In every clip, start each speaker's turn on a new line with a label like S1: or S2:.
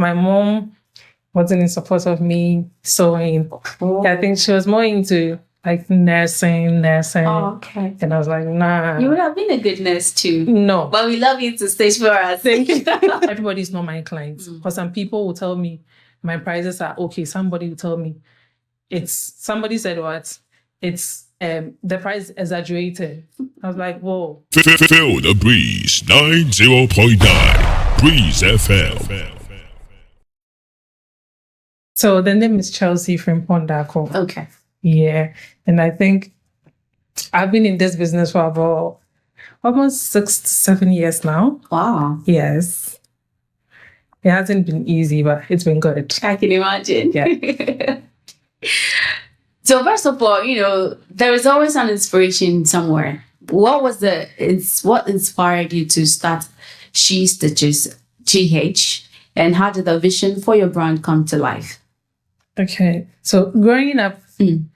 S1: My mom wasn't in support of me sewing.
S2: Oh.
S1: I think she was more into like nursing.
S2: Oh, okay.
S1: And I was like, nah.
S2: You would have been a good nurse too.
S1: No.
S2: But we love you to stage for us.
S1: Thank you. Everybody's not my clients. Because some people will tell me my prices are okay. Somebody will tell me somebody said what? It's the price is exaggerated. I was like, whoa.
S3: Feel the breeze 90.9 Breeze FM.
S1: So the name is Chelsea Frimpong Darko.
S2: Okay.
S1: Yeah. And I think I've been in this business for about almost 6 to 7 years now.
S2: Wow.
S1: Yes. It hasn't been easy, but it's been good.
S2: I can imagine.
S1: Yeah.
S2: So first of all, there is always an inspiration somewhere. What inspired you to start She Stitches GH, and how did the vision for your brand come to life?
S1: Okay. So growing up, when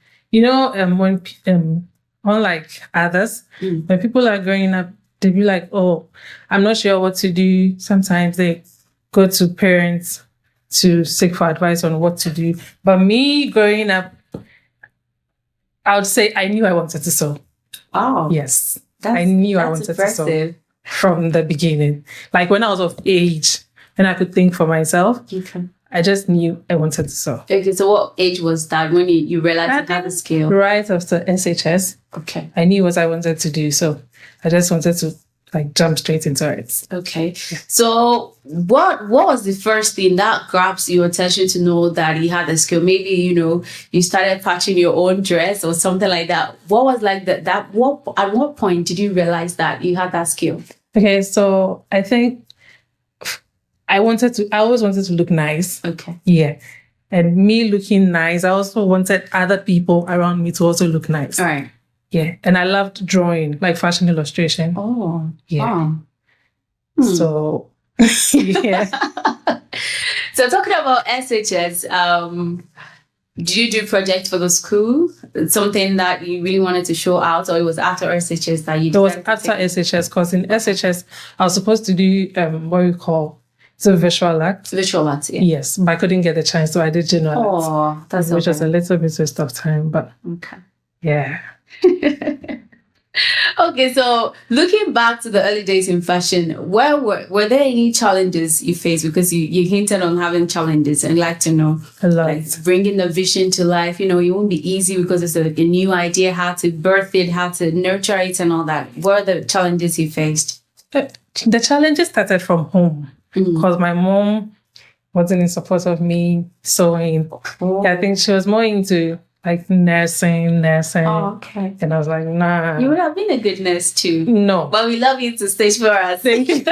S1: unlike others, when people are growing up, they be like, oh, I'm not sure what to do. Sometimes they go to parents to seek for advice on what to do. But me growing up, I would say I knew I wanted to sew.
S2: Oh.
S1: Yes. I knew I wanted to sew from the beginning. Like when I was of age and I could think for myself, I just knew I wanted to sew.
S2: Okay, so what age was that when you realized you had the skill?
S1: Right after SHS.
S2: Okay.
S1: I knew what I wanted to do. So I just wanted to jump straight into it.
S2: Okay. Yeah. So what was the first thing that grabs your attention to know that you had the skill? Maybe, you started patching your own dress or something like that. What was like that? At what point did you realize that you had that skill?
S1: Okay. So I think I always wanted to look nice.
S2: Okay.
S1: Yeah. And me looking nice, I also wanted other people around me to also look nice.
S2: All right.
S1: Yeah. And I loved drawing, like fashion illustration.
S2: Oh.
S1: Yeah.
S2: Wow.
S1: So, yeah.
S2: So talking about SHS, did you do projects for the school? Something that you really wanted to show out, or it was after SHS that you did?
S1: It was after SHS, because in SHS, I was supposed to do what we call visual art.
S2: Visual art, yeah.
S1: Yes, but I couldn't get the chance, so I did general art.
S2: Oh, that's
S1: which was a little bit waste of time, but
S2: okay.
S1: Yeah.
S2: Okay, so looking back to the early days in fashion, were there any challenges you faced? Because you hinted on having challenges, and I'd like to know,
S1: a lot.
S2: Like bringing the vision to life. It won't be easy because it's a new idea, how to birth it, how to nurture it, and all that. What are the challenges you faced?
S1: The challenges started from home, because my mom wasn't in support of me sewing.
S2: Oh.
S1: I think she was more into nursing.
S2: Oh, okay.
S1: And I was like, nah.
S2: You would have been a good nurse too.
S1: No.
S2: But we love you to stage for us.
S1: Thank you.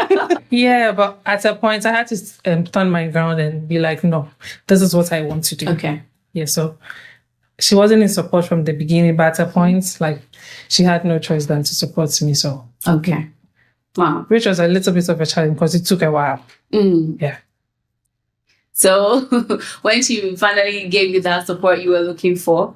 S1: Yeah, but at a point I had to stand my ground and be like, no, this is what I want to do.
S2: Okay.
S1: Yeah, so she wasn't in support from the beginning, but at a point, she had no choice than to support me. So
S2: okay. Wow.
S1: Which was a little bit of a challenge because it took a while. Yeah.
S2: So when she finally gave you that support you were looking for?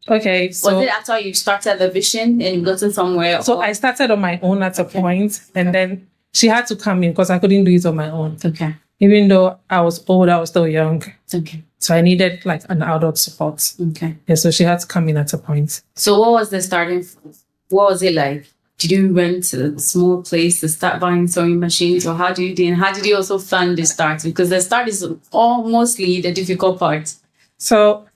S1: Okay. So
S2: was it after you started the vision and you got it somewhere?
S1: So I started on my own at a point, and then she had to come in because I couldn't do it on my own.
S2: Okay.
S1: Even though I was old, I was still young.
S2: Okay.
S1: So I needed an adult support.
S2: Okay.
S1: Yeah, so she had to come in at a point.
S2: So what was what was it like? Did you rent a small place to start buying sewing machines, or how do you do? And how did you also fund the start? Because the start is mostly the difficult part.
S1: So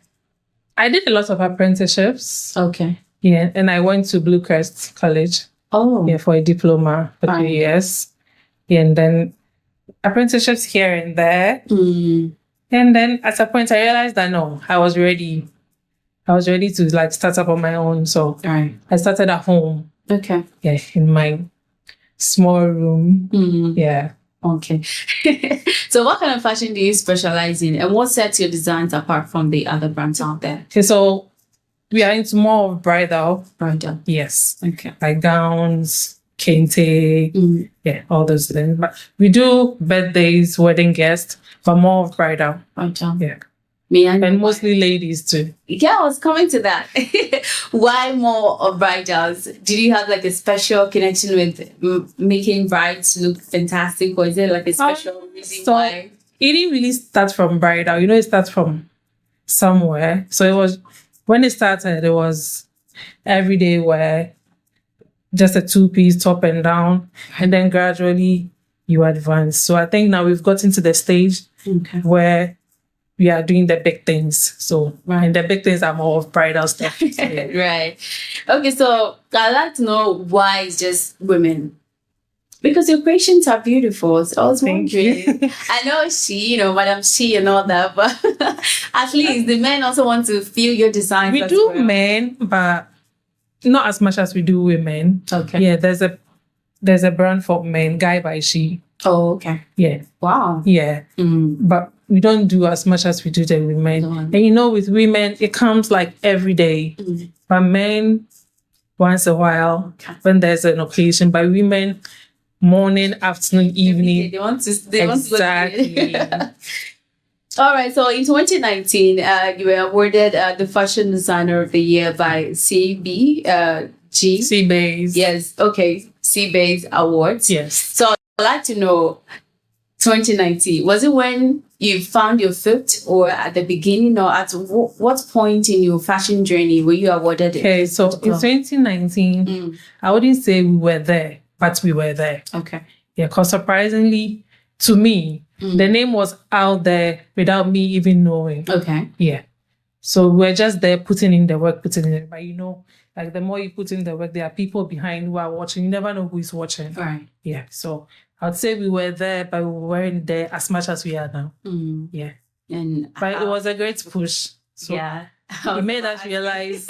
S1: I did a lot of apprenticeships.
S2: Okay.
S1: Yeah, and I went to Blue Crest College.
S2: Oh.
S1: Yeah, for a diploma for 2 years. Yeah, and then apprenticeships here and there. And then at a point I realized that no, I was ready. I was ready to start up on my own. So I started at home.
S2: Okay.
S1: Yeah, in my small room. Yeah.
S2: Okay. So what kind of fashion do you specialize in, and what sets your designs apart from the other brands out there?
S1: Okay, so we are into more of bridal.
S2: Bridal.
S1: Yes.
S2: Okay.
S1: Like gowns, kente, yeah, all those things. But we do birthdays, wedding guests, but more of bridal.
S2: Bridal.
S1: Yeah.
S2: And
S1: mostly ladies too.
S2: Yeah, I was coming to that. Why more of bridals? Did you have a special connection with making brides look fantastic, or is there a special reason why?
S1: it didn't really start from bridal. It starts from somewhere. So it was, when it started, it was everyday wear, just a two-piece top and down, and then gradually you advance. So I think now we've gotten to the stage where we are doing the big things. So and the big things are more of bridal stuff. So, yeah.
S2: Right. Okay, so I'd like to know why it's just women. Because your creations are beautiful. So I was wondering. I know Madam She and all that, but at least the men also want to feel your designs.
S1: We do men, but not as much as we do women.
S2: Okay.
S1: Yeah, there's a brand for men, Guy by She.
S2: Oh, okay.
S1: Yeah.
S2: Wow.
S1: Yeah. But we don't do as much as we do the women. And with women, it comes like every day. But men, once a while, when there's an occasion. But women, morning, afternoon, evening.
S2: They want to
S1: exactly.
S2: All right. So in 2019, you were awarded the Fashion Designer of the Year by CBG.
S1: CBase.
S2: Yes. Okay. CBase Awards.
S1: Yes.
S2: So I'd like to know, 2019, was it when you found your fit, or at the beginning, or at what point in your fashion journey were you awarded?
S1: Okay. So in 2019, I wouldn't say we were there, but we were there.
S2: Okay.
S1: Yeah, because surprisingly, to me, the name was out there without me even knowing.
S2: Okay.
S1: Yeah. So we're just there putting in the work. But like the more you put in the work, there are people behind who are watching. You never know who is watching.
S2: Right.
S1: Yeah. So I'd say we were there, but we weren't there as much as we are now. Yeah. But it was a great push. So
S2: yeah.
S1: It made us realize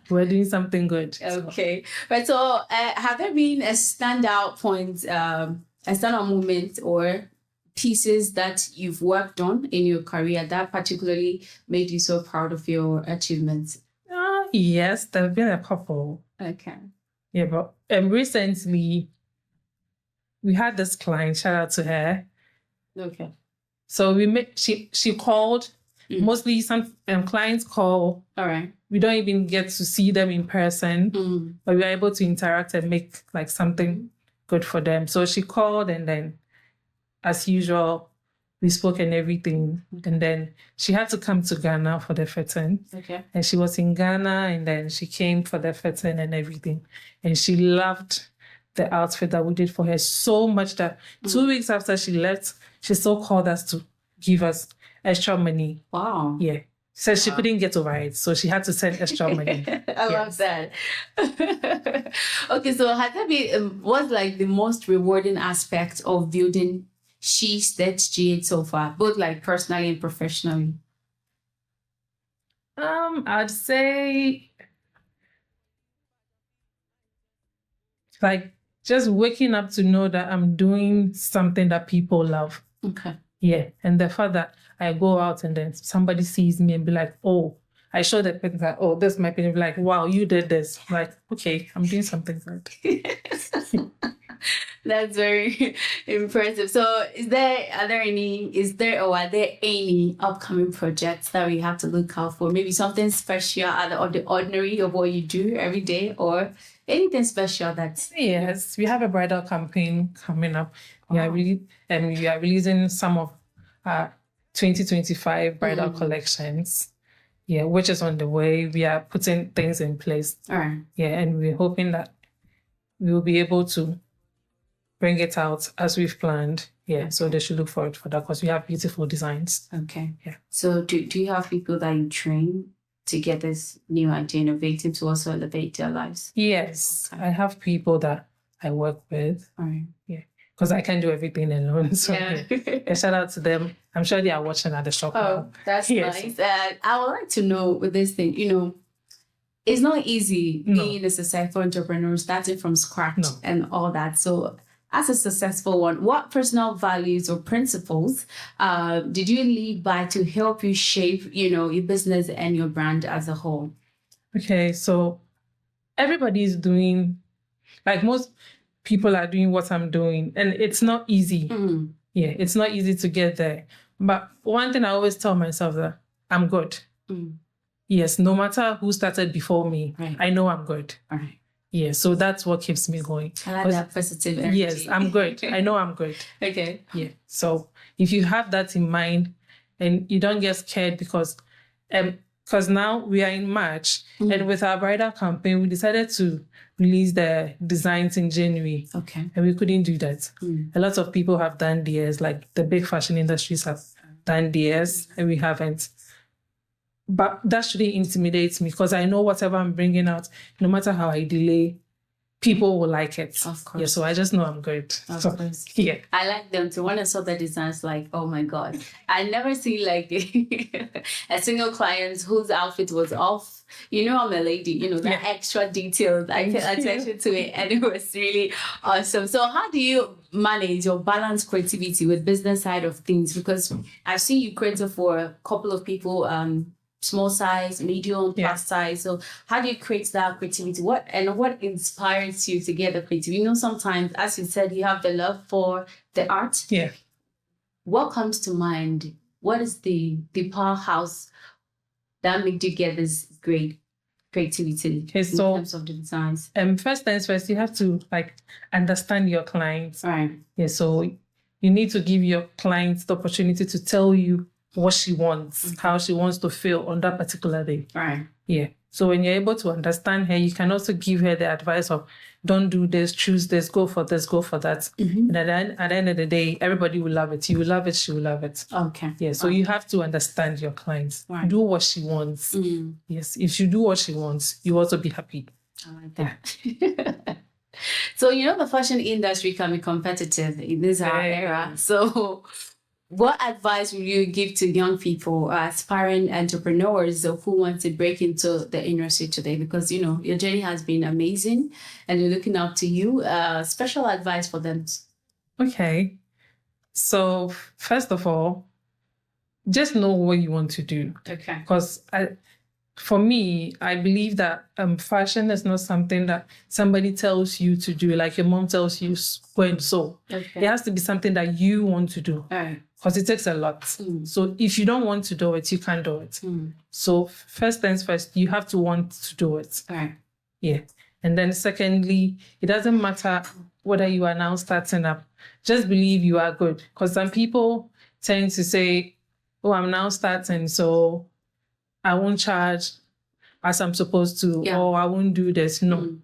S1: we're doing something good.
S2: Okay. Right. So have there been a standout point, a standout moment or pieces that you've worked on in your career that particularly made you so proud of your achievements?
S1: Yes, there have been a couple.
S2: Okay.
S1: Yeah, but recently we had this client, shout out to her.
S2: Okay.
S1: So she called. Mostly some clients call.
S2: All right.
S1: We don't even get to see them in person, but we are able to interact and make like something good for them. So she called, and then as usual, we spoke and everything. And then she had to come to Ghana for the fitting.
S2: Okay.
S1: And she was in Ghana, and then she came for the fitting and everything. And she loved the outfit that we did for her so much that 2 weeks after she left, she still called us to give us extra money.
S2: Wow.
S1: Yeah. So she couldn't get over it. So she had to send extra money.
S2: I love that. Okay, so has that been, what's like the most rewarding aspect of building She Stitch G8 so far, both like personally and professionally?
S1: I'd say like just waking up to know that I'm doing something that people love.
S2: Okay.
S1: Yeah. And the fact that I go out and then somebody sees me and be like, oh, I show the person that, oh, this might be like, wow, you did this. Like, okay, I'm doing something good.
S2: That's very impressive. So are there any upcoming projects that we have to look out for? Maybe something special out of the ordinary of what you do every day, or anything special that's...
S1: Yes, we have a bridal campaign coming up. We are releasing some of our 2025 bridal collections. Yeah, which is on the way. We are putting things in place.
S2: All right.
S1: Yeah, and we're hoping that we will be able to bring it out as we've planned. Yeah, okay. So they should look forward for that because we have beautiful designs.
S2: Okay.
S1: Yeah.
S2: So do you have people that you train to get this new idea innovative to also elevate their lives?
S1: Yes, okay. I have people that I work with.
S2: All right.
S1: Yeah, because I can't do everything alone. So yeah. Shout out to them. I'm sure they are watching at the shop.
S2: Oh, that's nice. I would like to know with this thing, it's not easy being a successful entrepreneur, starting from scratch and all that. So as a successful one, what personal values or principles did you lead by to help you shape, your business and your brand as a whole?
S1: Okay, so everybody is doing, like most people are doing what I'm doing, and it's not easy. Yeah, it's not easy to get there. But one thing I always tell myself that I'm good. Yes, no matter who started before me, I know I'm good.
S2: All right.
S1: Yeah, so that's what keeps me going.
S2: I like that positive energy.
S1: Yes, I'm good. I know I'm good.
S2: Okay.
S1: Yeah, so if you have that in mind and you don't get scared because now we are in March and with our bridal campaign, we decided to release the designs in January.
S2: Okay.
S1: And we couldn't do that. A lot of people have done theirs, like the big fashion industries have done theirs and we haven't. But that shouldn't intimidate me because I know whatever I'm bringing out, no matter how I delay, people will like it.
S2: Of course.
S1: Yeah, so I just know I'm good.
S2: Of
S1: So,
S2: course.
S1: yeah.
S2: I like them too. When I saw the designs, like, oh my God. I never see like a single client whose outfit was off. You know, I'm a lady, you know, that extra detailed. I pay attention to it and it was really awesome. So how do you manage your balanced creativity with business side of things? Because I see you creative for a couple of people, small size, medium, plus size. So how do you create that creativity? What inspires you to get the creativity? You know, sometimes, as you said, you have the love for the art.
S1: Yeah.
S2: What comes to mind? What is the powerhouse that made you get this great creativity in terms of the designs?
S1: First things first, you have to understand your clients.
S2: Right.
S1: Yeah. So you need to give your clients the opportunity to tell you what she wants, how she wants to feel on that particular day.
S2: Right.
S1: Yeah. So when you're able to understand her, you can also give her the advice of don't do this, choose this, go for this, go for that. And at the end of the day, everybody will love it. You will love it, she will love it.
S2: Okay.
S1: Yeah. So you have to understand your clients.
S2: Right.
S1: Do what she wants. Yes. If you do what she wants, you also be happy.
S2: I like that. So, you know, the fashion industry can be competitive in this era. So what advice will you give to young people, aspiring entrepreneurs who want to break into the industry today? Because, you know, your journey has been amazing and they're looking up to you. Special advice for them.
S1: Okay. So first of all, just know what you want to do.
S2: Okay.
S1: Because for me, I believe that fashion is not something that somebody tells you to do, like your mom tells you go and sew.
S2: Okay.
S1: It has to be something that you want to do.
S2: All right.
S1: Because it takes a lot. So if you don't want to do it, you can't do it. So first things first, you have to want to do it.
S2: All right.
S1: Yeah. And then secondly, it doesn't matter whether you are now starting up. Just believe you are good. Because some people tend to say, oh, I'm now starting, so I won't charge as I'm supposed to, or I won't do this. No.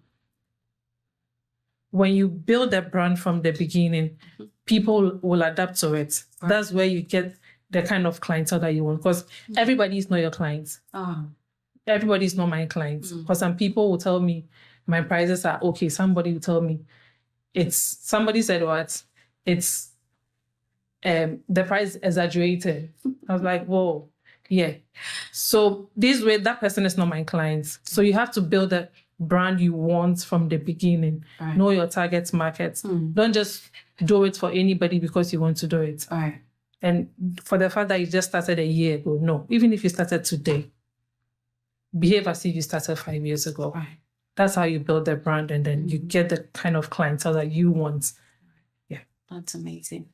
S1: When you build a brand from the beginning, people will adapt to it. Right. That's where you get the kind of clientele that you want. Because everybody is not your clients. Everybody is not my clients. Because some people will tell me my prices are okay. Somebody will tell me somebody said what? It's the price exaggerated. I was like, whoa. Yeah. So this way, that person is not my client. So you have to build a brand you want from the beginning. Right. Know your target market. Don't just do it for anybody because you want to do it.
S2: Right.
S1: And for the fact that you just started a year ago, no. Even if you started today, behave as if you started 5 years ago.
S2: Right.
S1: That's how you build the brand and then you get the kind of clientele that you want. Yeah.
S2: That's amazing.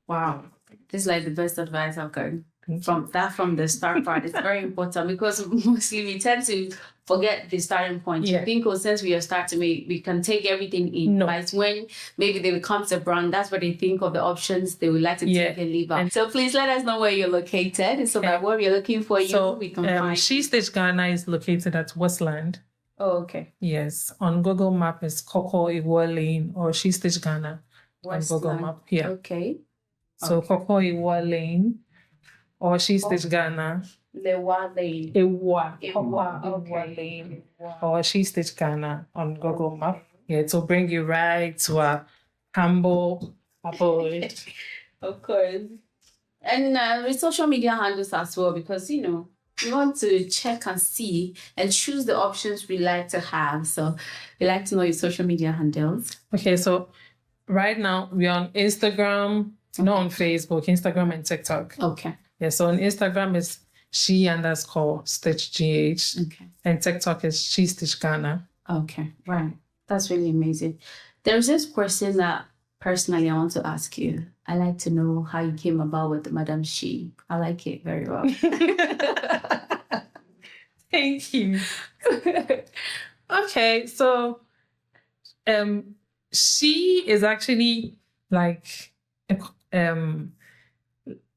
S2: Wow. This is like the best advice I've gotten. From the start part, it's very important because mostly we tend to forget the starting point. You think, since we are starting, we can take everything in. No. But when maybe they become a brand, that's what they think of the options they would like to take and leave out. So please let us know where you're located so that when we're looking for you, we can find.
S1: She Stitch Ghana is located at Westland.
S2: Oh, okay.
S1: Yes. On Google Map is Koko Iwo Lane or She Stitch Ghana on Google Map. Yeah.
S2: Okay.
S1: So Koko Iwo Lane. Or She Stitch Ghana.
S2: Lewa Lane.
S1: Ewa Lane. Or She Stitch Ghana on Google Map. Yeah, to bring you right to a humble abode.
S2: Of course. And with social media handles as well, because, you know, we want to check and see and choose the options we like to have. So we like to know your social media handles.
S1: Okay, so right now we're on Instagram, not on Facebook, Instagram and TikTok.
S2: Okay.
S1: Yeah, so on Instagram is she_stitch_gh.
S2: Okay.
S1: And TikTok is She Stitch Ghana.
S2: Okay, right. That's really amazing. There's this question that personally I want to ask you. I like to know how you came about with Madam She. I like it very well.
S1: Thank you. Okay, so she is actually like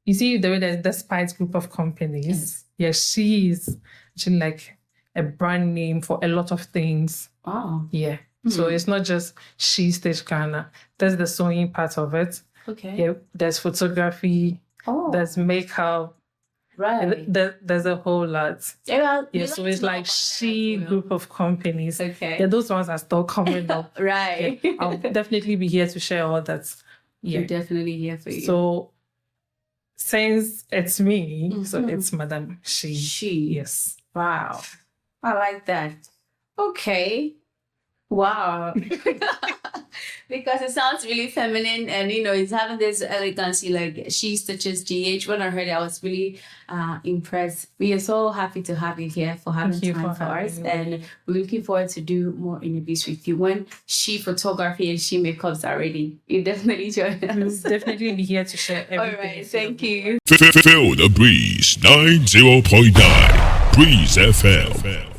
S1: you see the way there's the Spice group of companies.
S2: Yes.
S1: Yeah, she is actually like a brand name for a lot of things.
S2: Oh,
S1: Yeah. So it's not just She Stitch Ghana. There's the sewing part of it.
S2: okay.
S1: Yeah. There's photography.
S2: Oh,
S1: There's makeup.
S2: right.
S1: There's a whole lot.
S2: Yeah,
S1: Yeah, so it's like She group of companies.
S2: Okay.
S1: Yeah, those ones are still coming up.
S2: Right.
S1: Yeah, I'll definitely be here to share all that. Yeah.
S2: We're definitely here for you.
S1: So since it's me, so it's Madam She.
S2: She.
S1: Yes.
S2: Wow. I like that. Okay. Wow. Because it sounds really feminine and, it's having this elegancy like She Stitches GH. When I heard it, I was really impressed. We are so happy to have you here for having
S1: Thank you
S2: time
S1: for
S2: for
S1: having
S2: us.
S1: me.
S2: And we're looking forward to do more interviews with you. When She Photography and She Makeups are ready, you definitely join
S1: We'll
S2: us.
S1: definitely be here to share everything.
S2: All right. Thank you.
S3: Feel the breeze 90.9 Breeze FM.